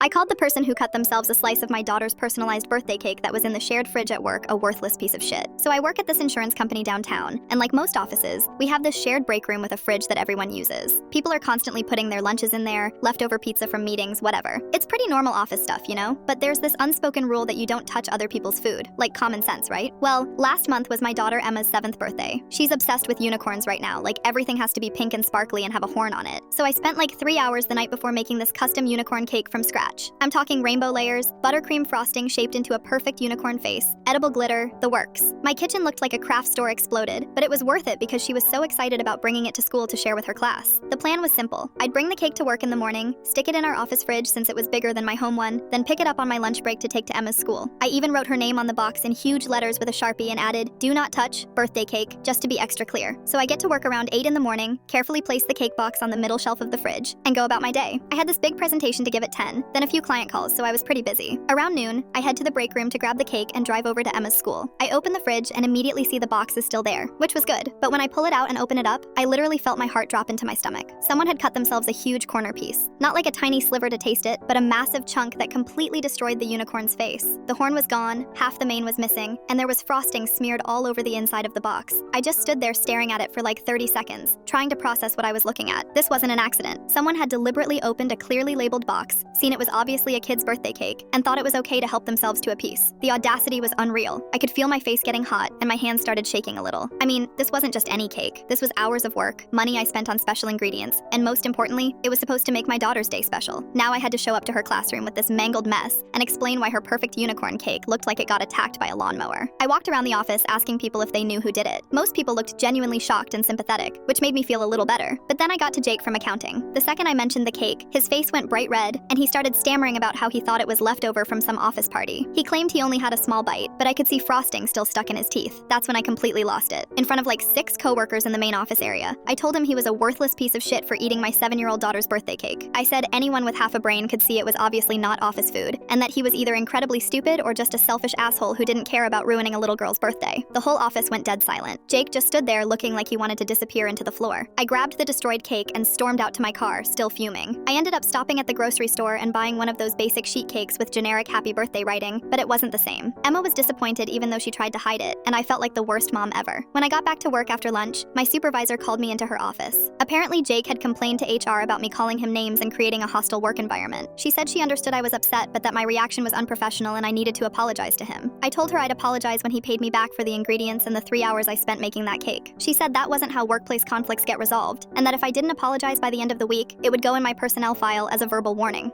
I called the person who cut themselves a slice of my daughter's personalized birthday cake that was in the shared fridge at work a worthless piece of shit. So I work at this insurance company downtown, and like most offices, we have this shared break room with a fridge that everyone uses. People are constantly putting their lunches in there, leftover pizza from meetings, whatever. It's pretty normal office stuff, you know? But there's this unspoken rule that you don't touch other people's food. Like common sense, right? Well, last month was my daughter Emma's 7th birthday. She's obsessed with unicorns right now, like everything has to be pink and sparkly and have a horn on it. So I spent like 3 hours the night before making this custom unicorn cake from scratch. I'm talking rainbow layers, buttercream frosting shaped into a perfect unicorn face, edible glitter, the works. My kitchen looked like a craft store exploded, but it was worth it because she was so excited about bringing it to school to share with her class. The plan was simple. I'd bring the cake to work in the morning, stick it in our office fridge since it was bigger than my home one, then pick it up on my lunch break to take to Emma's school. I even wrote her name on the box in huge letters with a Sharpie and added, "Do not touch, birthday cake," just to be extra clear. So I get to work around 8 in the morning, carefully place the cake box on the middle shelf of the fridge, and go about my day. I had this big presentation to give at 10, then a few client calls, so I was pretty busy. Around noon, I head to the break room to grab the cake and drive over to Emma's school. I open the fridge and immediately see the box is still there, which was good. But when I pull it out and open it up, I literally felt my heart drop into my stomach. Someone had cut themselves a huge corner piece. Not like a tiny sliver to taste it, but a massive chunk that completely destroyed the unicorn's face. The horn was gone, half the mane was missing, and there was frosting smeared all over the inside of the box. I just stood there staring at it for like 30 seconds, trying to process what I was looking at. This wasn't an accident. Someone had deliberately opened a clearly labeled box, seen it was obviously a kid's birthday cake, and thought it was okay to help themselves to a piece. The audacity was unreal. I could feel my face getting hot, and my hands started shaking a little. I mean, this wasn't just any cake. This was hours of work, money I spent on special ingredients, and most importantly, it was supposed to make my daughter's day special. Now I had to show up to her classroom with this mangled mess and explain why her perfect unicorn cake looked like it got attacked by a lawnmower. I walked around the office asking people if they knew who did it. Most people looked genuinely shocked and sympathetic, which made me feel a little better. But then I got to Jake from accounting. The second I mentioned the cake, his face went bright red, and he started stammering about how he thought it was leftover from some office party. He claimed he only had a small bite, but I could see frosting still stuck in his teeth. That's when I completely lost it. In front of like 6 coworkers in the main office area, I told him he was a worthless piece of shit for eating my 7-year-old daughter's birthday cake. I said anyone with half a brain could see it was obviously not office food, and that he was either incredibly stupid or just a selfish asshole who didn't care about ruining a little girl's birthday. The whole office went dead silent. Jake just stood there looking like he wanted to disappear into the floor. I grabbed the destroyed cake and stormed out to my car, still fuming. I ended up stopping at the grocery store and buying one of those basic sheet cakes with generic happy birthday writing, but it wasn't the same. Emma was disappointed even though she tried to hide it, and I felt like the worst mom ever. When I got back to work after lunch, my supervisor called me into her office. Apparently, Jake had complained to HR about me calling him names and creating a hostile work environment. She said she understood I was upset, but that my reaction was unprofessional and I needed to apologize to him. I told her I'd apologize when he paid me back for the ingredients and the 3 hours I spent making that cake. She said that wasn't how workplace conflicts get resolved, and that if I didn't apologize by the end of the week, it would go in my personnel file as a verbal warning.